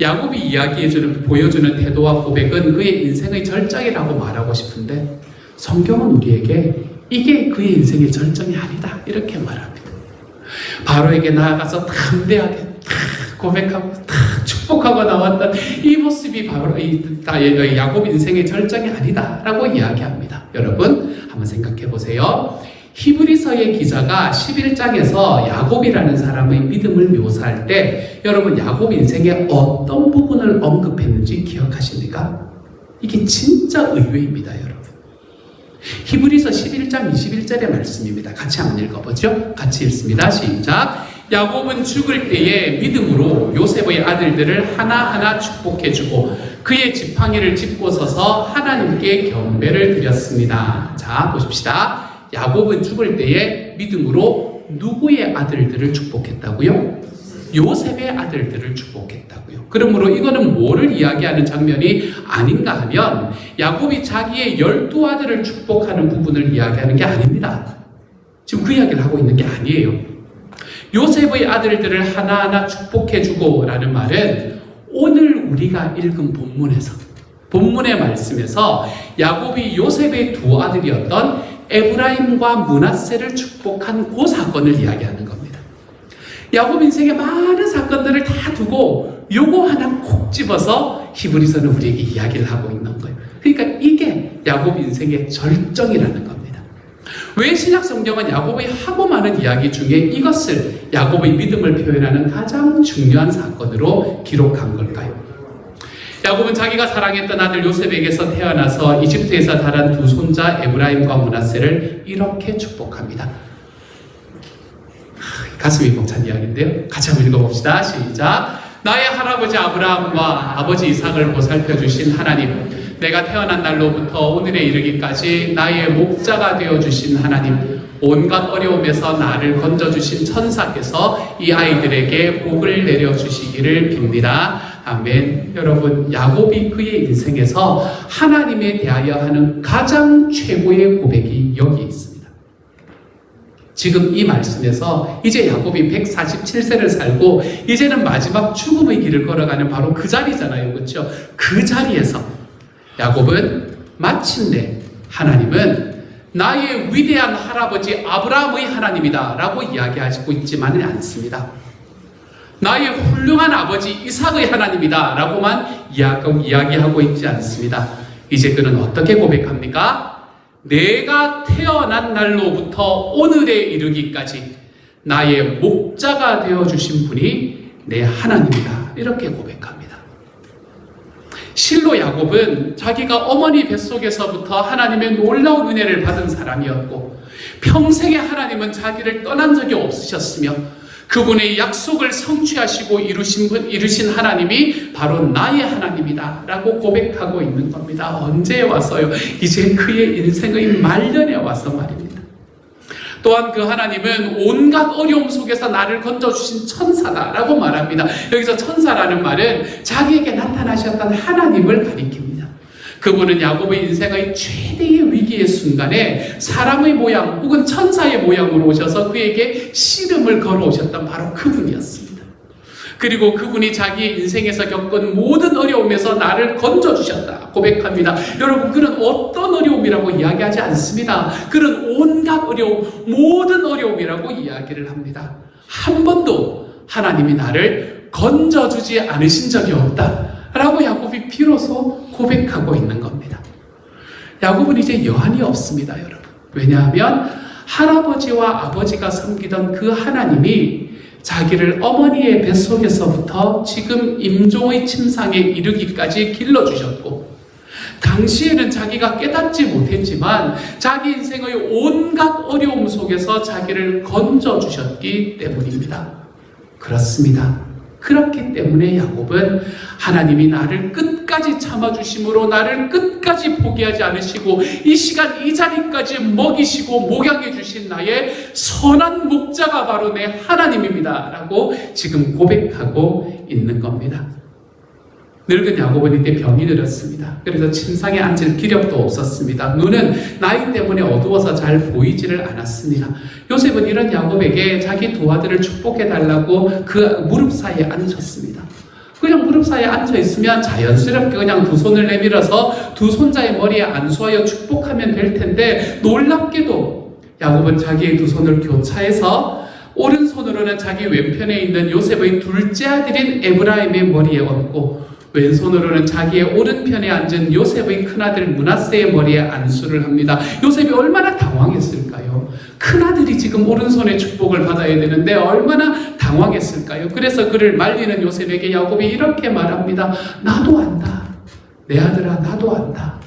S2: 야곱이 이야기해주는, 보여주는 태도와 고백은 그의 인생의 절정이라고 말하고 싶은데 성경은 우리에게 이게 그의 인생의 절정이 아니다 이렇게 말합니다. 바로에게 나아가서 담대하게 고백하고 축복하고 나왔던 이 모습이 바로 야곱 인생의 절정이 아니다 라고 이야기합니다. 여러분 한번 생각해 보세요. 히브리서의 기자가 11장에서 야곱이라는 사람의 믿음을 묘사할 때 여러분 야곱 인생의 어떤 부분을 언급했는지 기억하십니까? 이게 진짜 의외입니다, 여러분. 히브리서 11장 21절의 말씀입니다. 같이 한번 읽어보죠. 같이 읽습니다. 시작. 야곱은 죽을 때에 믿음으로 요셉의 아들들을 하나하나 축복해주고 그의 지팡이를 짚고 서서 하나님께 경배를 드렸습니다. 자, 보십시다. 야곱은 죽을 때에 믿음으로 누구의 아들들을 축복했다고요? 요셉의 아들들을 축복했다고요. 그러므로 이거는 뭐를 이야기하는 장면이 아닌가 하면 야곱이 자기의 12아들을 축복하는 부분을 이야기하는 게 아닙니다. 지금 그 이야기를 하고 있는 게 아니에요. 요셉의 아들들을 하나하나 축복해주고 라는 말은 오늘 우리가 읽은 본문의 말씀에서 야곱이 요셉의 두 아들이었던 에브라임과 므낫세를 축복한 그 사건을 이야기하는 겁니다. 야곱 인생의 많은 사건들을 다 두고 요거 하나 콕 집어서 히브리서는 우리에게 이야기를 하고 있는 거예요. 그러니까 이게 야곱 인생의 절정이라는 겁니다. 왜 신약 성경은 야곱의 하고 많은 이야기 중에 이것을 야곱의 믿음을 표현하는 가장 중요한 사건으로 기록한 걸까요? 야곱은 자기가 사랑했던 아들 요셉에게서 태어나서 이집트에서 자란 두 손자 에브라임과 므낫세를 이렇게 축복합니다. 가슴이 벅찬 이야기인데요. 같이 한번 읽어봅시다. 시작. 나의 할아버지 아브라함과 아버지 이삭을 보살펴 주신 하나님, 내가 태어난 날로부터 오늘에 이르기까지 나의 목자가 되어주신 하나님, 온갖 어려움에서 나를 건져주신 천사께서 이 아이들에게 복을 내려주시기를 빕니다. 아멘. 여러분, 야곱이 그의 인생에서 하나님에 대하여 하는 가장 최고의 고백이 여기 있습니다. 지금 이 말씀에서 이제 야곱이 147세를 살고 이제는 마지막 죽음의 길을 걸어가는 바로 그 자리잖아요. 그렇죠? 그 자리에서 야곱은 마침내 하나님은 나의 위대한 할아버지 아브라함의 하나님이다 라고 이야기하고 있지만은 않습니다. 나의 훌륭한 아버지 이삭의 하나님이다 라고만 이야기하고 있지 않습니다. 이제 그는 어떻게 고백합니까? 내가 태어난 날로부터 오늘에 이르기까지 나의 목자가 되어주신 분이 내 하나님이다 이렇게 고백합니다. 실로 야곱은 자기가 어머니 뱃속에서부터 하나님의 놀라운 은혜를 받은 사람이었고 평생에 하나님은 자기를 떠난 적이 없으셨으며 그분의 약속을 성취하시고 이루신 하나님이 바로 나의 하나님이다 라고 고백하고 있는 겁니다. 언제 와서요? 이제 그의 인생의 말년에 와서 말입니다. 또한 그 하나님은 온갖 어려움 속에서 나를 건져주신 천사다 라고 말합니다. 여기서 천사라는 말은 자기에게 나타나셨던 하나님을 가리킵니다. 그분은 야곱의 인생의 최대의 위기의 순간에 사람의 모양 혹은 천사의 모양으로 오셔서 그에게 씨름을 걸어오셨던 바로 그분이었습니다. 그리고 그분이 자기 인생에서 겪은 모든 어려움에서 나를 건져주셨다 고백합니다. 여러분, 그는 어떤 어려움이라고 이야기하지 않습니다. 그는 온갖 어려움, 모든 어려움이라고 이야기를 합니다. 한 번도 하나님이 나를 건져주지 않으신 적이 없다 라고 야곱이 비로소 고백하고 있는 겁니다. 야곱은 이제 여한이 없습니다, 여러분. 왜냐하면 할아버지와 아버지가 섬기던 그 하나님이 자기를 어머니의 뱃속에서부터 지금 임종의 침상에 이르기까지 길러주셨고, 당시에는 자기가 깨닫지 못했지만 자기 인생의 온갖 어려움 속에서 자기를 건져주셨기 때문입니다. 그렇습니다. 그렇기 때문에 야곱은 하나님이 나를 끝까지 참아주심으로 나를 끝까지 포기하지 않으시고 이 시간 이 자리까지 먹이시고 목양해 주신 나의 선한 목자가 바로 내 하나님입니다 라고 지금 고백하고 있는 겁니다. 늙은 야곱은 이때 병이 들었습니다. 그래서 침상에 앉을 기력도 없었습니다. 눈은 나이 때문에 어두워서 잘 보이지를 않았습니다. 요셉은 이런 야곱에게 자기 두 아들을 축복해달라고 그 무릎 사이에 앉혔습니다. 그냥 무릎 사이에 앉아있으면 자연스럽게 그냥 두 손을 내밀어서 두 손자의 머리에 안수하여 축복하면 될 텐데, 놀랍게도 야곱은 자기의 두 손을 교차해서 오른손으로는 자기 왼편에 있는 요셉의 둘째 아들인 에브라임의 머리에 얹고 왼손으로는 자기의 오른편에 앉은 요셉의 큰아들 므낫세의 머리에 안수를 합니다. 요셉이 얼마나 당황했을까요? 큰아들이 지금 오른손의 축복을 받아야 되는데 얼마나 당황했을까요? 그래서 그를 말리는 요셉에게 야곱이 이렇게 말합니다. 나도 안다. 내 아들아, 나도 안다.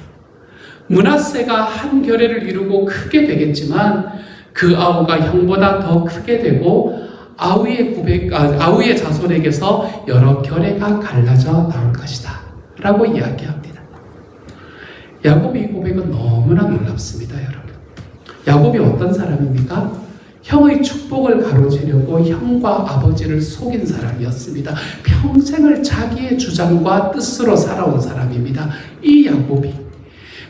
S2: 므낫세가 한 결례를 이루고 크게 되겠지만 그 아우가 형보다 더 크게 되고 아우의 자손에게서 여러 결례가 갈라져 나올 것이다 라고 이야기합니다. 야곱의 이 고백은 너무나 놀랍습니다, 여러분. 야곱이 어떤 사람입니까? 형의 축복을 가로채려고 형과 아버지를 속인 사람이었습니다. 평생을 자기의 주장과 뜻으로 살아온 사람입니다. 이 야곱이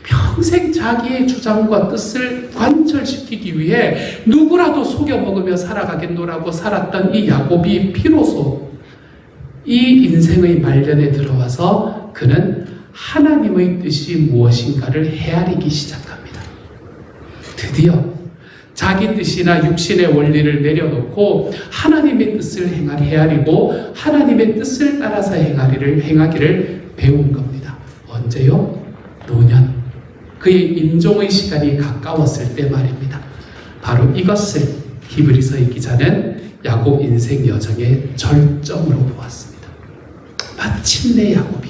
S2: 평생 자기의 주장과 뜻을 관철시키기 위해 누구라도 속여먹으며 살아가겠노라고 살았던 이 야곱이 비로소 이 인생의 말년에 들어와서 그는 하나님의 뜻이 무엇인가를 헤아리기 시작합니다. 드디어 자기 뜻이나 육신의 원리를 내려놓고 하나님의 뜻을 헤아리고 하나님의 뜻을 따라서 행하기를 배운 겁니다. 언제요? 노년. 그의 임종의 시간이 가까웠을 때 말입니다. 바로 이것을 히브리서의 기자는 야곱 인생 여정의 절정으로 보았습니다. 마침내 야곱이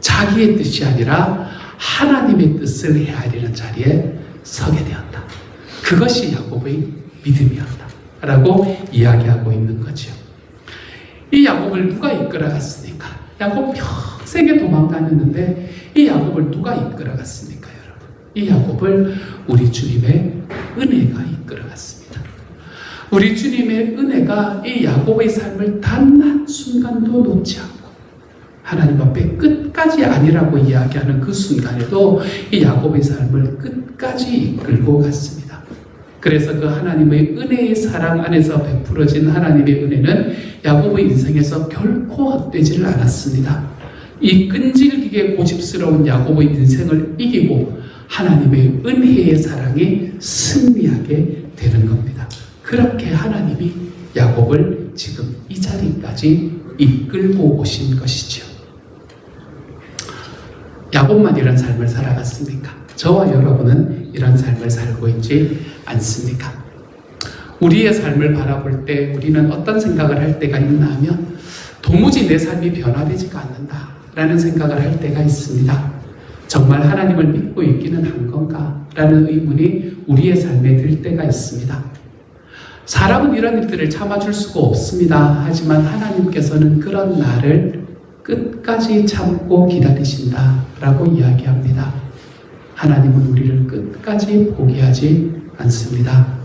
S2: 자기의 뜻이 아니라 하나님의 뜻을 헤아리는 자리에 서게 되었다. 그것이 야곱의 믿음이었다 라고 이야기하고 있는 거죠. 이 야곱을 누가 이끌어갔습니까? 야곱 평생에 도망다녔는데 이 야곱을 누가 이끌어갔습니까, 여러분? 이 야곱을 우리 주님의 은혜가 이끌어갔습니다. 우리 주님의 은혜가 이 야곱의 삶을 단 한순간도 놓지 않고 하나님 앞에 끝까지 아니라고 이야기하는 그 순간에도 이 야곱의 삶을 끝까지 이끌고 갔습니다. 그래서 그 하나님의 은혜의 사랑 안에서 베풀어진 하나님의 은혜는 야곱의 인생에서 결코 헛되지를 않았습니다. 이 끈질기게 고집스러운 야곱의 인생을 이기고 하나님의 은혜의 사랑이 승리하게 되는 겁니다. 그렇게 하나님이 야곱을 지금 이 자리까지 이끌고 오신 것이죠. 야곱만 이런 삶을 살아갔습니까? 저와 여러분은 이런 삶을 살고 있지 않습니까? 우리의 삶을 바라볼 때 우리는 어떤 생각을 할 때가 있나 하면 도무지 내 삶이 변화되지가 않는다 라는 생각을 할 때가 있습니다. 정말 하나님을 믿고 있기는 한 건가? 라는 의문이 우리의 삶에 들 때가 있습니다. 사람은 이런 일들을 참아줄 수가 없습니다. 하지만 하나님께서는 그런 나를 끝까지 참고 기다리신다 라고 이야기합니다. 하나님은 우리를 끝까지 포기하지 않습니다.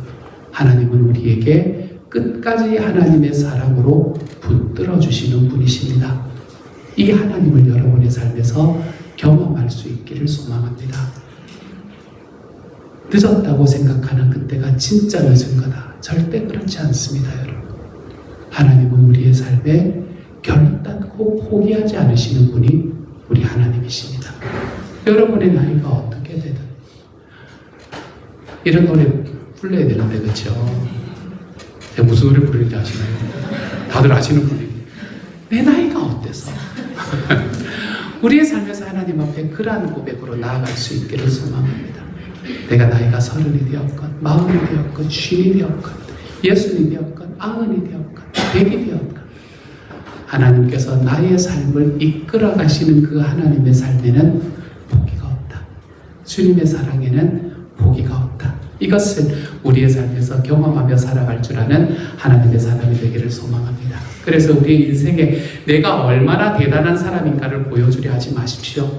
S2: 하나님은 우리에게 끝까지 하나님의 사랑으로 붙들어 주시는 분이십니다. 이 하나님을 여러분의 삶에서 경험할 수 있기를 소망합니다. 늦었다고 생각하는 그때가 진짜 늦은 거다. 절대 그렇지 않습니다, 여러분. 하나님은 우리의 삶에 결단코 포기하지 않으시는 분이 우리 하나님이십니다. 여러분의 나이가 어떻게 되든 이런 노래 불러야 되는데, 그렇죠? 제가 무슨 노래 부르는지 아시나요? 다들 아시는 분이 내 나이가 어때서? 우리의 삶에서 하나님 앞에 그러한 고백으로 나아갈 수 있기를 소망합니다. 내가 나이가 30이 되었건 40이 되었건 50이 되었건 60이 되었건 90이 되었건 100이 되었건 하나님께서 나의 삶을 이끌어 가시는 그 하나님의 삶에는 포기가 없다. 주님의 사랑에는 포기가 없다. 이것을 우리의 삶에서 경험하며 살아갈 줄 아는 하나님의 사람이 되기를 소망합니다. 그래서 우리의 인생에 내가 얼마나 대단한 사람인가를 보여주려 하지 마십시오.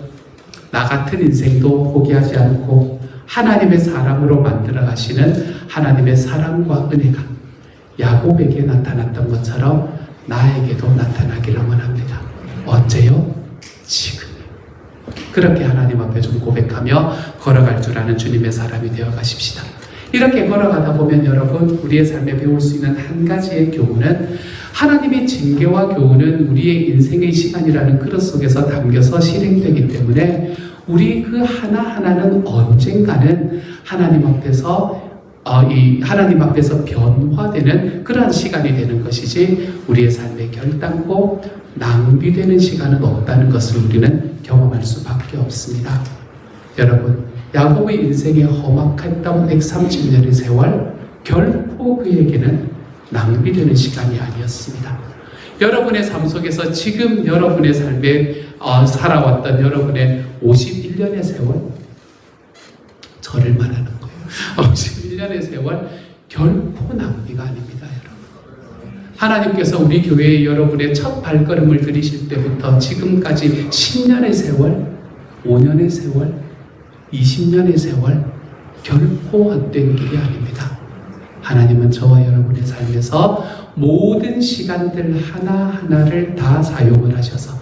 S2: 나 같은 인생도 포기하지 않고 하나님의 사람으로 만들어 가시는 하나님의 사랑과 은혜가 야곱에게 나타났던 것처럼 나에게도 나타나기를 원합니다. 언제요? 지금. 그렇게 하나님 앞에 좀 고백하며 걸어갈 줄 아는 주님의 사람이 되어 가십시다. 이렇게 걸어가다 보면 여러분, 우리의 삶에 배울 수 있는 한 가지의 교훈은 하나님의 징계와 교훈은 우리의 인생의 시간이라는 그릇 속에서 담겨서 실행되기 때문에 우리 그 하나하나는 언젠가는 하나님 앞에서 하나님 앞에서 변화되는 그러한 시간이 되는 것이지 우리의 삶에 결단코 낭비되는 시간은 없다는 것을 우리는 경험할 수밖에 없습니다. 여러분, 야곱의 인생에 험악했던 130년의 세월 결코 그에게는 낭비되는 시간이 아니었습니다. 여러분의 삶 속에서 지금 여러분의 삶에 살아왔던 여러분의 51년의 세월, 저를 말하는 거예요. 51년의 세월 결코 낭비가 아닙니다, 여러분. 하나님께서 우리 교회에 여러분의 첫 발걸음을 들이실 때부터 지금까지 10년의 세월, 5년의 세월, 20년의 세월 결코 헛된 길이 아닙니다. 하나님은 저와 여러분의 삶에서 모든 시간들 하나하나를 다 사용을 하셔서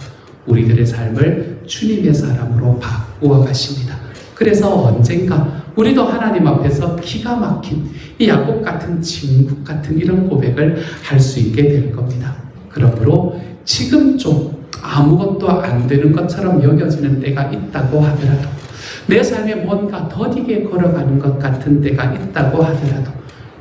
S2: 우리들의 삶을 주님의 사람으로 바꾸어 가십니다. 그래서 언젠가 우리도 하나님 앞에서 기가 막힌 이 야곱 같은 진국 같은 이런 고백을 할 수 있게 될 겁니다. 그러므로 지금 좀 아무것도 안 되는 것처럼 여겨지는 때가 있다고 하더라도, 내 삶에 뭔가 더디게 걸어가는 것 같은 때가 있다고 하더라도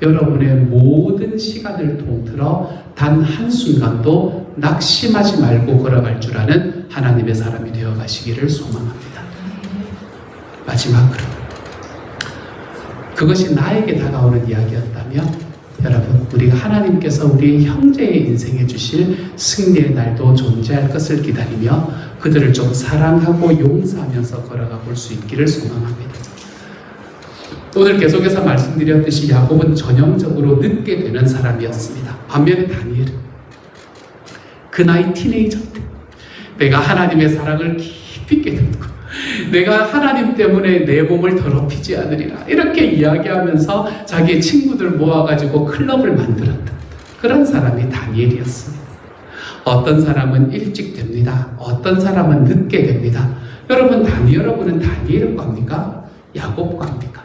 S2: 여러분의 모든 시간을 통틀어 단 한순간도 낙심하지 말고 걸어갈 줄 아는 하나님의 사람이 되어 가시기를 소망합니다. 마지막으로, 그것이 나에게 다가오는 이야기였다면 여러분, 우리가 하나님께서 우리 형제의 인생에 주실 승리의 날도 존재할 것을 기다리며 그들을 좀 사랑하고 용서하면서 걸어가 볼 수 있기를 소망합니다. 오늘 계속해서 말씀드렸듯이 야곱은 전형적으로 늦게 되는 사람이었습니다. 반면에 다니엘은 그 나이 티네이저 때 내가 하나님의 사랑을 깊이 깨닫고 내가 하나님 때문에 내 몸을 더럽히지 않으리라 이렇게 이야기하면서 자기의 친구들 모아가지고 클럽을 만들었던 그런 사람이 다니엘이었습니다. 어떤 사람은 일찍 됩니다. 어떤 사람은 늦게 됩니다. 여러분은 다니엘은 겁니까? 야곱과 합니까?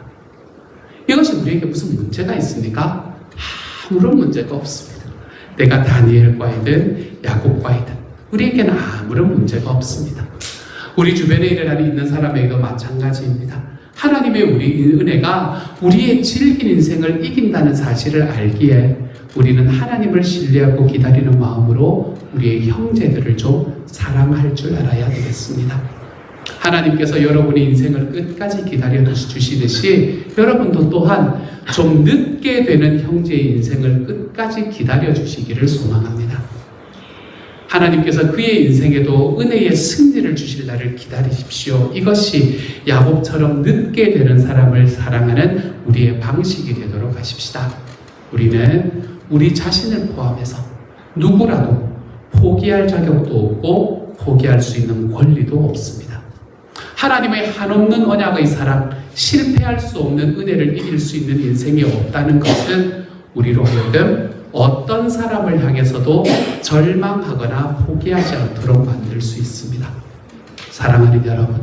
S2: 이것이 우리에게 무슨 문제가 있습니까? 아무런 문제가 없습니다. 내가 다니엘과이든 야곱과이든 우리에게는 아무런 문제가 없습니다. 우리 주변에 있는 사람에게도 마찬가지입니다. 하나님의 우리 은혜가 우리의 질긴 인생을 이긴다는 사실을 알기에 우리는 하나님을 신뢰하고 기다리는 마음으로 우리의 형제들을 좀 사랑할 줄 알아야 되겠습니다. 하나님께서 여러분의 인생을 끝까지 기다려 주시듯이 여러분도 또한 좀 늦게 되는 형제의 인생을 끝까지 기다려 주시기를 소망합니다. 하나님께서 그의 인생에도 은혜의 승리를 주실 날을 기다리십시오. 이것이 야곱처럼 늦게 되는 사람을 사랑하는 우리의 방식이 되도록 하십시다. 우리는 우리 자신을 포함해서 누구라도 포기할 자격도 없고 포기할 수 있는 권리도 없습니다. 하나님의 한없는 언약의 사랑, 실패할 수 없는 은혜를 이길 수 있는 인생이 없다는 것은 우리로 하여금 어떤 사람을 향해서도 절망하거나 포기하지 않도록 만들 수 있습니다. 사랑하는 여러분,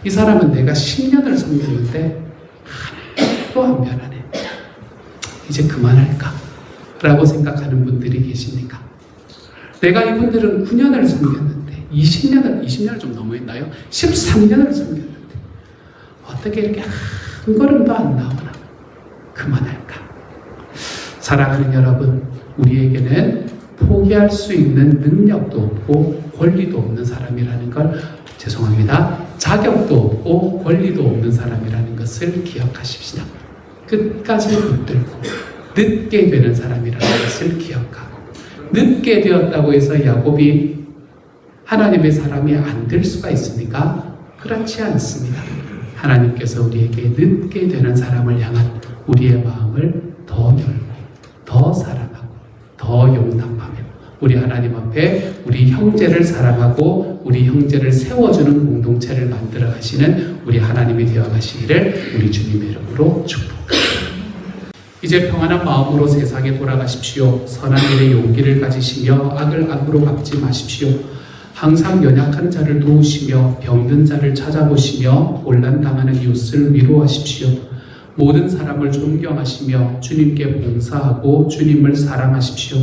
S2: 이 사람은 내가 10년을 섬겼는데 하나도 안 변하네. 이제 그만할까? 라고 생각하는 분들이 계십니까? 내가 이분들은 9년을 섬겼는데 20년을 좀 넘어있나요? 13년을 섬겼는데 어떻게 이렇게 한 걸음도 안 나오나? 그만할까? 사랑하는 여러분, 우리에게는 포기할 수 있는 능력도 없고 권리도 없는 사람이라는 걸, 죄송합니다, 자격도 없고 권리도 없는 사람이라는 것을 기억하십시다. 끝까지 붙들고 늦게 되는 사람이라는 것을 기억하고, 늦게 되었다고 해서 야곱이 하나님의 사람이 안 될 수가 있습니까? 그렇지 않습니다. 하나님께서 우리에게 늦게 되는 사람을 향한 우리의 마음을 더 열고 더 사랑하고 더 용납하며 우리 하나님 앞에 우리 형제를 사랑하고 우리 형제를 세워주는 공동체를 만들어 가시는 우리 하나님이 되어 가시기를 우리 주님의 이름으로 축복합니다. 이제 평안한 마음으로 세상에 돌아가십시오. 선한 일에 용기를 가지시며 악을 악으로 갚지 마십시오. 항상 연약한 자를 도우시며 병든 자를 찾아보시며 곤란당하는 이웃을 위로하십시오. 모든 사람을 존경하시며 주님께 봉사하고 주님을 사랑하십시오.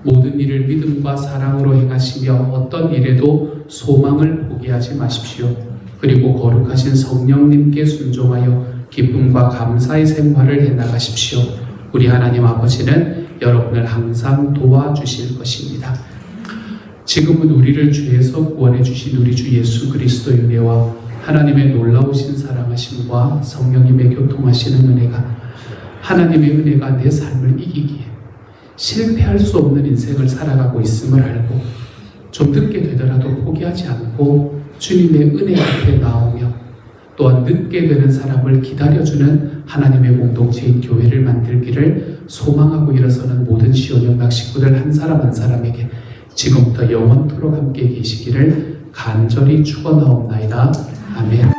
S2: 모든 일을 믿음과 사랑으로 행하시며 어떤 일에도 소망을 포기하지 마십시오. 그리고 거룩하신 성령님께 순종하여 기쁨과 감사의 생활을 해나가십시오. 우리 하나님 아버지는 여러분을 항상 도와주실 것입니다. 지금은 우리를 죄에서 구원해 주신 우리 주 예수 그리스도의 은혜와 하나님의 놀라우신 사랑하심과 성령님의 교통하시는 은혜가, 하나님의 은혜가 내 삶을 이기기에 실패할 수 없는 인생을 살아가고 있음을 알고 좀 늦게 되더라도 포기하지 않고 주님의 은혜 앞에 나오며 또한 늦게 되는 사람을 기다려주는 하나님의 공동체인 교회를 만들기를 소망하고 일어서는 모든 시온영락 식구들 한 사람 한 사람에게 지금부터 영원토록 함께 계시기를 간절히 축원하옵나이다. 아멘.